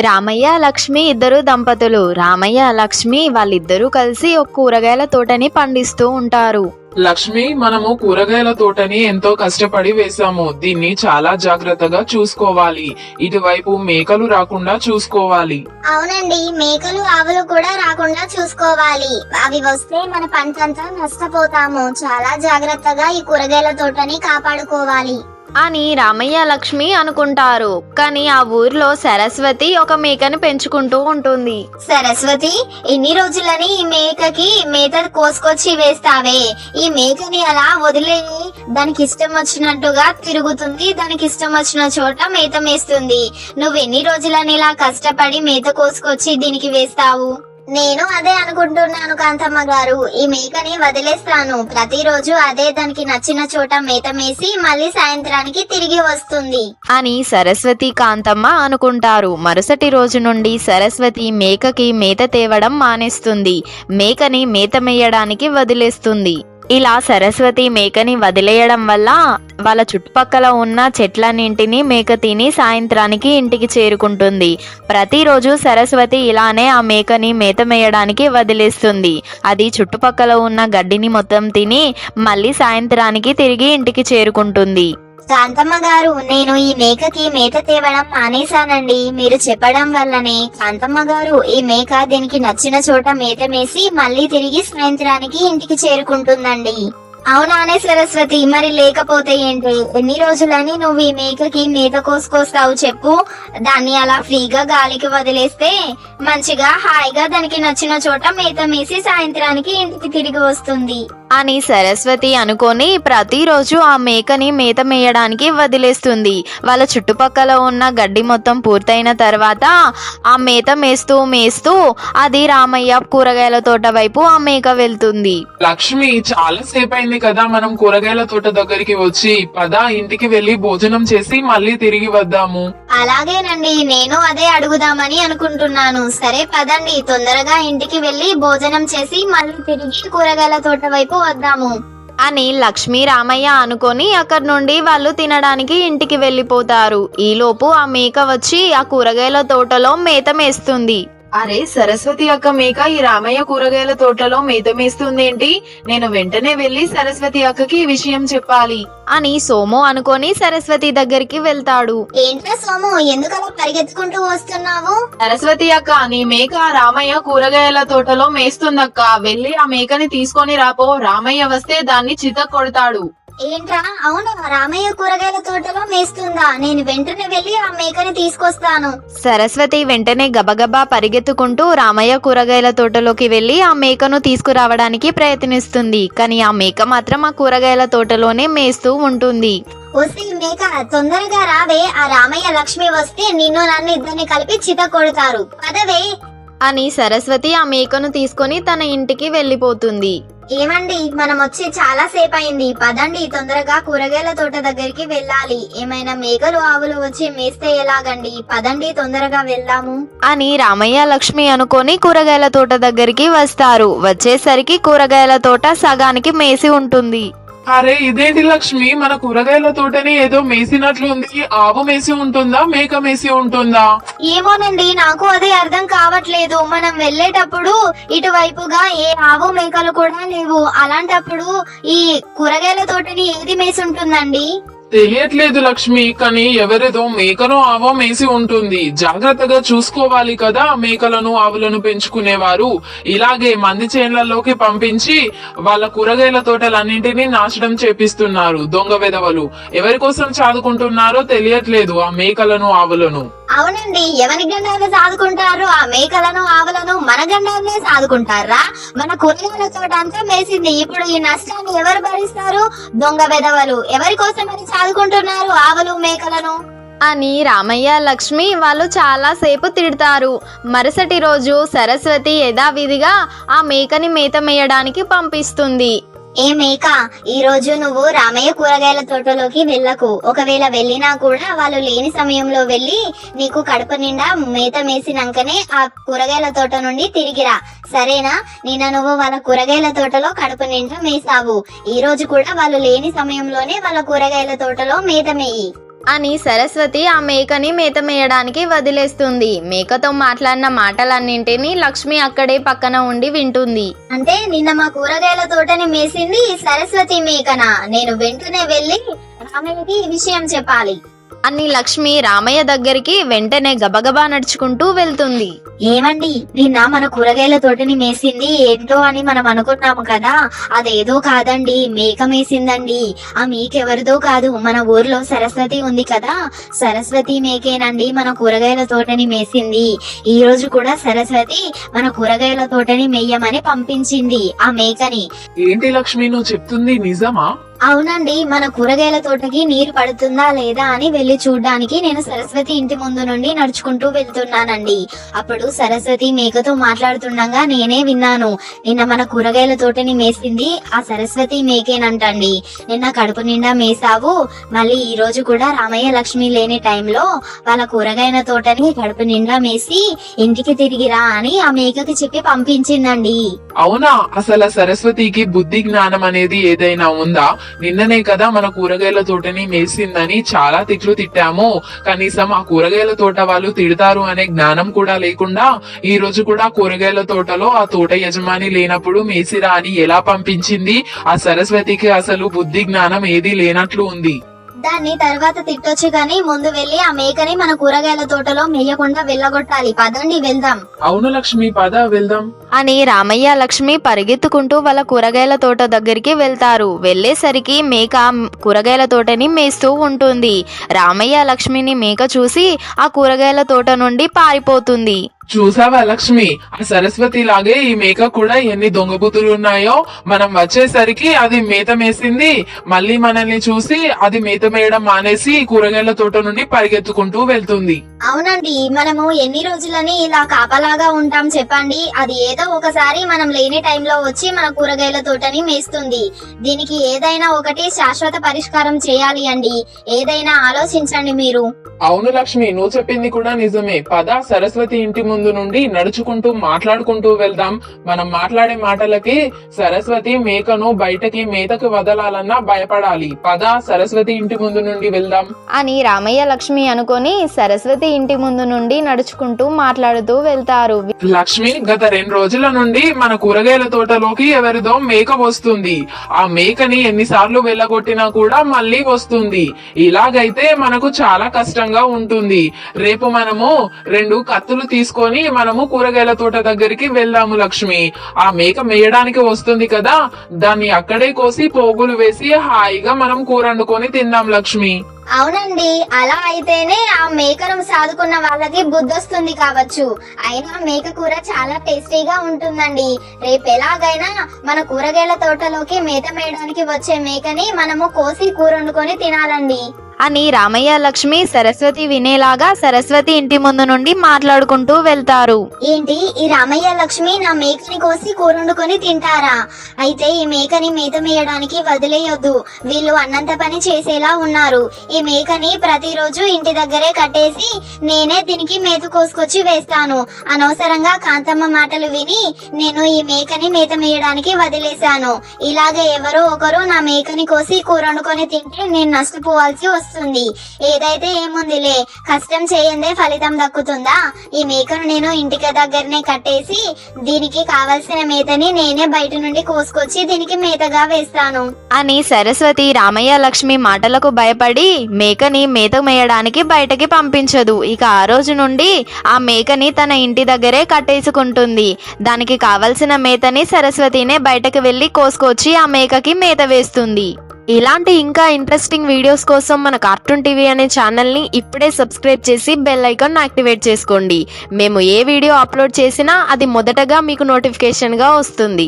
రామయ్య లక్ష్మి ఇద్దరు దంపతులు. రామయ్య లక్ష్మి వాళ్ళిద్దరూ కలిసి ఒక కూరగాయల తోటని పండిస్తూ ఉంటారు. లక్ష్మి, మనము కూరగాయల తోటని ఎంతో కష్టపడి వేసాము. దీన్ని చాలా జాగ్రత్తగా చూసుకోవాలి. ఇటువైపు మేకలు రాకుండా చూసుకోవాలి. అవునండి, మేకలు ఆవులు కూడా రాకుండా చూసుకోవాలి. అవి వస్తే మన పంటంతా నష్టపోతాము. చాలా జాగ్రత్తగా ఈ కూరగాయల తోటని కాపాడుకోవాలి అని రామయ్య లక్ష్మి అనుకుంటారు. కానీ ఆ ఊర్లో సరస్వతి ఒక మేకని పెంచుకుంటూ ఉంటుంది. సరస్వతి, ఎన్ని రోజులని ఈ మేకకి మేత కోసుకొచ్చి వేస్తావే? ఈ మేకని అలా వదిలేయి. దానికి ఇష్టం వచ్చినట్టుగా తిరుగుతుంది, దానికి ఇష్టం వచ్చిన చోట మేత మేస్తుంది. నువ్వెన్ని రోజులని ఇలా కష్టపడి మేత కోసుకొచ్చి దీనికి వేస్తావు? నేను అదే అనుకుంటున్నాను కాంతమ్మ గారు. ఈ మేకని వదిలేస్తాను. ప్రతిరోజు అదే దానికి నచ్చిన చోట మేత మేసి మళ్ళీ సాయంత్రానికి తిరిగి వస్తుంది అని సరస్వతి కాంతమ్మ అనుకుంటారు. మరుసటి రోజు నుండి సరస్వతి మేకకి మేత తేవడం మానేస్తుంది. మేకని మేత మేయడానికి వదిలేస్తుంది. ఇలా సరస్వతి మేకని వదిలేయడం వల్ల వాళ్ళ చుట్టుపక్కల ఉన్న చెట్లన్నింటినీ మేక తిని సాయంత్రానికి ఇంటికి చేరుకుంటుంది. ప్రతిరోజు సరస్వతి ఇలానే ఆ మేకని మేత మేయడానికి వదిలేస్తుంది. అది చుట్టుపక్కల ఉన్న గడ్డిని మొత్తం తిని మళ్ళీ సాయంత్రానికి తిరిగి ఇంటికి చేరుకుంటుంది. కాంతమ్మ గారు, నేను ఈ మేకకి మేత తేవడం మానేశానండి. మీరు చెప్పడం వల్లనే. కాంతమ్మ గారు, ఈ మేక దీనికి నచ్చిన చోట మేత మేసి మళ్ళీ తిరిగి సాయంత్రానికి ఇంటికి చేరుకుంటుందండి. అవునానే సరస్వతి, మరి లేకపోతే ఏంటి? ఎన్ని రోజులని నువ్వు ఈ మేకకి మేత కోసుకొస్తావు చెప్పు? దాన్ని అలా ఫ్రీగా గాలికి వదిలేస్తే మంచిగా హాయిగా దానికి నచ్చిన చోట మేత మేసి సాయంత్రానికి ఇంటికి తిరిగి వస్తుంది అని సరస్వతి అనుకొని ప్రతిరోజు ఆ మేకని మేత మేయడానికి వదిలేస్తుంది. వాళ్ళ చుట్టుపక్కల ఉన్న గడ్డి మొత్తం పూర్తయిన తర్వాత ఆ మేత మేస్తూ మేస్తూ అది రామయ్య కూరగాయల తోట వైపు ఆ మేక వెళ్తుంది. లక్ష్మి, చాలా సేపు అయింది కదా మనం కూరగాయల తోట దగ్గరికి వచ్చి. పద, ఇంటికి వెళ్లి భోజనం చేసి మళ్ళీ తిరిగి వద్దాము. అలాగేనండి, నేను అదే అడుగుదామని అనుకుంటున్నాను. సరే పదండి, తొందరగా ఇంటికి వెళ్లి భోజనం చేసి మళ్ళీ తిరిగి కూరగాయల తోట వైపు వద్దాము అని లక్ష్మీ రామయ్య అనుకొని అక్కడి నుండి వాళ్ళు తినడానికి ఇంటికి వెళ్ళిపోతారు. ఈలోపు ఆ మేక వచ్చి ఆ కూరగాయల తోటలో మేత మేస్తుంది. అరే సరస్వతి అక్క, మేక ఈ రామయ్య కూరగాయల తోటలో మేత మేస్తుందేంటి? నేను వెంటనే వెళ్లి సరస్వతి అక్కకి ఈ విషయం చెప్పాలి అని సోము అనుకొని సరస్వతి దగ్గరికి వెళ్తాడు. ఏంట్రా సోము, ఎందుకలా పరిగెత్తుకుంటూ వస్తున్నావు? సరస్వతి అక్క, నీ మేక రామయ్య కూరగాయల తోటలో మేస్తుందక్క. వెళ్లి ఆ మేకని తీసుకొని రాపో. రామయ్య వస్తే దాన్ని చిత కొడతాడు. ఏంట్రా, అవును, రామయ్య కూరగాయల తోటలో మేస్తుందా? నేను వెంటనే వెళ్లి ఆ మేకని తీసుకొస్తాను. సరస్వతి వెంటనే గబగబా పరిగెత్తుకుంటూ రామయ్య కూరగాయల తోటలోకి వెళ్లి ఆ మేకను తీసుకురావడానికి ప్రయత్నిస్తుంది. కానీ ఆ మేక మాత్రం ఆ కూరగాయల తోటలోనే మేస్తూ ఉంటుంది. వస్తే మేక, తొందరగా రావే. ఆ రామయ్య లక్ష్మి వస్తే నిన్ను నన్ను ఇద్దరిని కలిపి చిత కొడతారు. పదవే అని సరస్వతి ఆ మేకను తీసుకొని తన ఇంటికి వెళ్లిపోతుంది. ఏమండి, మనం వచ్చి చాలా సేపు అయింది. పదండి, తొందరగా కూరగాయల తోట దగ్గరికి వెళ్ళాలి. ఏమైనా మేకలు ఆవులు వచ్చి మేస్తే ఎలాగండి? పదండి, తొందరగా వెళ్దాము అని రామయ్య లక్ష్మి అనుకొని కూరగాయల తోట దగ్గరికి వస్తారు. వచ్చేసరికి కూరగాయల తోట సగానికి మేసి ఉంటుంది. అరే, ఇదేంటి లక్ష్మి, మన కూరగాయల తోటని ఏదో మేసినట్లు ఉంది. ఆవు మేసి ఉంటుందా, మేక మేసి ఉంటుందా? ఏమోనండి, నాకు అదే అర్థం కావట్లేదు. మనం వెళ్ళేటప్పుడు ఇటువైపుగా ఏ ఆవు మేకలు కూడా లేవు. అలాంటప్పుడు ఈ కూరగాయల తోటని ఏది మేసి ఉంటుందండి? తెలియట్లేదు లక్ష్మి, కానీ ఎవరేదో మేకను ఆవో మేసి ఉంటుంది. జాగ్రత్తగా చూసుకోవాలి కదా మేకలను ఆవులను పెంచుకునేవారు. ఇలాగే మంది చేన్లలోకి పంపించి వాళ్ళ కూరగాయల తోటలన్నింటినీ నాశనం చేపిస్తున్నారు దొంగ వెధవలు. ఎవరి కోసం చదువుకుంటున్నారో తెలియట్లేదు ఆ మేకలను ఆవులను. అవునండి, ఎవరి గండాలు సాదుకుంటారు? ఆ మేకలను ఆవులను మన గండాలనే సాదుకుంటారా? మన కూరగాయల తోట అంతా మేసింది. ఇప్పుడు ఈ నష్టాన్ని ఎవరు భరిస్తారు? దొంగ వెధవలు. ఎవరి కోసం అని సాదుకుంటున్నారు ఆవులు మేకలను? అని రామయ్య లక్ష్మి వాళ్ళు చాలా సేపు తిడతారు. మరుసటి రోజు సరస్వతి యథావిధిగా ఆ మేకని మేత మేయడానికి పంపిస్తుంది. ఏ మేక, ఈ రోజు నువ్వు రామయ్య కూరగాయల తోటలోకి వెళ్ళకు. ఒకవేళ వెళ్ళినా కూడా వాళ్ళు లేని సమయంలో వెళ్ళి నీకు కడుపు నిండా మేత మేసినాకనే ఆ కూరగాయల తోట నుండి తిరిగిరా. సరేనా? నిన్న నువ్వు వాళ్ళ కూరగాయల తోటలో కడుపు నిండా మేసావు. ఈ రోజు కూడా వాళ్ళు లేని సమయంలోనే వాళ్ళ కూరగాయల తోటలో మేత మేయి. అని సరస్వతి ఆ మేకని మేత మేయడానికి వదిలేస్తుంది. మేకతో మాట్లాడిన మాటలన్నింటినీ లక్ష్మి అక్కడే పక్కన ఉండి వింటుంది. అంటే నిన్న మా కూరగాయల తోటని మేసింది సరస్వతి మేకనా? నేను వెంటనే వెళ్ళి రామయ్యకి ఈ విషయం చెప్పాలి అని లక్ష్మి రామయ్య దగ్గరికి వెంటనే గబగబా నడుచుకుంటూ వెళ్తుంది. ఏమండి, నిన్న మన కూరగాయల తోటని మేసింది ఏంటో అని మనం అనుకున్నాము కదా, అదేదో కాదండి, మేక మేసిందండి. ఆ మీకెవరిదో కాదు, మన ఊర్లో సరస్వతి ఉంది కదా, సరస్వతి మేకేనండి మన కూరగాయల తోటని మేసింది. ఈ రోజు కూడా సరస్వతి మన కూరగాయల తోటని మేయమని పంపించింది ఆ మేకని. ఏంటి లక్ష్మి నువ్వు చెప్తుంది నిజమా? అవునండి, మన కూరగాయల తోటకి నీరు పడుతుందా లేదా అని వెళ్లి చూడ్డానికి నేను సరస్వతి ఇంటి ముందు నుండి నడుచుకుంటూ వెళ్తున్నానండి. అప్పుడు సరస్వతి మేకతో మాట్లాడుతుండగా నేనే విన్నాను, నిన్న మన కూరగాయల తోటని మేసింది ఆ సరస్వతి మేకేనంటండి. నిన్న కడుపు నిండా మేసావు, మళ్ళీ ఈ రోజు కూడా రామయ్య లక్ష్మి లేని టైంలో వాళ్ళ కూరగాయల తోటని కడుపు నిండా మేసి ఇంటికి తిరిగిరా అని ఆ మేకకి చెప్పి పంపించిందండి. అవునా? అసలు సరస్వతికి బుద్ధి జ్ఞానం అనేది ఏదైనా ఉందా? నిన్ననే కదా మన కూరగాయల తోటని మేసిందని చాలా తిట్లు తిట్టాము. కనీసం ఆ కూరగాయల తోట వాళ్ళు తిడతారు అనే జ్ఞానం కూడా లేకుండా ఈ రోజు కూడా కూరగాయల తోటలో ఆ తోట యజమాని లేనప్పుడు మేసిరా అని ఎలా పంపించింది? ఆ సరస్వతికి అసలు బుద్ధి జ్ఞానం ఏదీ లేనట్లు ఉంది. దాన్ని తర్వాత తిట్టొచ్చు కానీ ముందు వెళ్ళి ఆ మేకని మన కూరగాయల తోటలో మేయకుండా వెళ్ళగొట్టాలి. పదండి వెళ్దాం. అవును లక్ష్మి, పద వెళ్దాం అని రామయ్య లక్ష్మి పరిగెత్తుకుంటూ వాళ్ళ కూరగాయల తోట దగ్గరికి వెళ్తారు. వెళ్ళేసరికి మేక కూరగాయల తోటని మేస్తూ ఉంటుంది. రామయ్య లక్ష్మిని మేక చూసి ఆ కూరగాయల తోట నుండి పారిపోతుంది. చూసావా లక్ష్మి, ఆ సరస్వతి లాగే ఈ మేక కూడా ఎన్ని దొంగబుద్ధులు ఉన్నాయో. మనం వచ్చేసరికి అది మేత మేసింది, మళ్ళీ మనల్ని చూసి అది మేత మేయడం మానేసి కూరగాయల తోట నుండి పరిగెత్తుకుంటూ వెళ్తుంది. అవునండి, మనము ఎన్ని రోజులని ఇలా కాపలాగా ఉంటాం చెప్పండి? అది ఏదో ఒకసారి మనం లేని టైంలో వచ్చి మన కూరగాయల తోటని మేస్తుంది. దీనికి ఏదైనా ఒకటి శాశ్వత పరిష్కారం చేయాలి అండి. ఏదైనా ఆలోచించండి మీరు. అవును లక్ష్మి, నువ్వు చెప్పింది కూడా నిజమే. పద సరస్వతి ఇంటి ముందు నుండి నడుచుకుంటూ మాట్లాడుకుంటూ వెళ్దాం. మనం మాట్లాడే మాటలకి సరస్వతి మేకను బయటకి మేతకు వదలాలన్నా భయపడాలి. పద సరస్వతి ఇంటి ముందు నుండి వెళ్దాం అని రామయ్య లక్ష్మి అనుకొని సరస్వతి ఇంటి ముందు నుండి నడుచుకుంటూ మాట్లాడుతూ వెళ్తారు. లక్ష్మి, గత 2 రోజుల నుండి మన కూరగాయల తోటలోకి ఎవరిదో మేక వస్తుంది. ఆ మేకని ఎన్నిసార్లు వెళ్ళగొట్టినా కూడా మళ్ళీ వస్తుంది. ఇలాగైతే మనకు చాలా కష్టంగా ఉంటుంది. రేపు మనము 2 కత్తులు తీసుకొని మనము కూరగాయల తోట దగ్గరికి వెళ్దాము లక్ష్మి. ఆ మేక మేయడానికి వస్తుంది కదా, దాన్ని అక్కడే కోసి పోగులు వేసి హాయిగా మనం కూర వండుకొని తిందాం లక్ష్మి. అవునండి, అలా అయితేనే ఆ మేకను సాదుకున్న వాళ్ళకి బుద్ధొస్తుంది కావచ్చు. అయినా మేక కూర చాలా టేస్టీగా ఉంటుందండి. రేపు ఎలాగైనా మన కూరగాయల తోటలోకి మేత మేయడానికి వచ్చే మేకని మనము కోసి కూర వండుకొని తినాలండి అని రామయ్య లక్ష్మి సరస్వతి వినేలాగా సరస్వతి ఇంటి ముందు నుండి మాట్లాడుకుంటూ వెళ్తారు. ఏంటి, ఈ రామయ్య లక్ష్మి నా మేకని కోసి కూర వండుకొని తింటారా? అయితే ఈ మేకని మేత మేయడానికి వదిలేయొద్దు. వీళ్ళు అన్నంత పని చేసేలా ఉన్నారు. ఈ మేకని ప్రతిరోజు ఇంటి దగ్గరే కట్టేసి నేనే దీనికి మేత కోసుకొచ్చి వేస్తాను. అనవసరంగా కాంతమ్మ మాటలు విని నేను ఈ మేకని మేత మేయడానికి వదిలేశాను. ఇలాగే ఎవరో ఒకరు నా మేకని కోసి కూర వండుకొని తింటే నేను నష్టపోవాల్సి వస్తుంది. ఏదైతే ఏముందిలే, కష్టం చేయందే ఫలితం దక్కుతుందా? ఈ మేకను నేను ఇంటికి దగ్గరనే కట్టేసి దీనికి కావలసిన మేతని నేనే బయట నుండి కోసుకొచ్చి దీనికి మేతగా వేస్తాను అని సరస్వతి రామయ్య లక్ష్మి మాటలకు భయపడి మేకని మేత మేయడానికి బయటకి పంపించదు. ఇక ఆ రోజు నుండి ఆ మేకని తన ఇంటి దగ్గరే కట్టేసుకుంటుంది. దానికి కావలసిన మేతని సరస్వతినే బయటకు వెళ్లి కోసుకొచ్చి ఆ మేకకి మేత వేస్తుంది. ఇలాంటి ఇంకా ఇంట్రెస్టింగ్ వీడియోస్ కోసం మన కార్టూన్ టీవీ అనే ఛానల్ని ఇప్పుడే సబ్స్క్రైబ్ చేసి బెల్ ఐకాన్ యాక్టివేట్ చేసుకోండి. మేము ఏ వీడియో అప్లోడ్ చేసినా అది మొదటగా మీకు నోటిఫికేషన్గా వస్తుంది.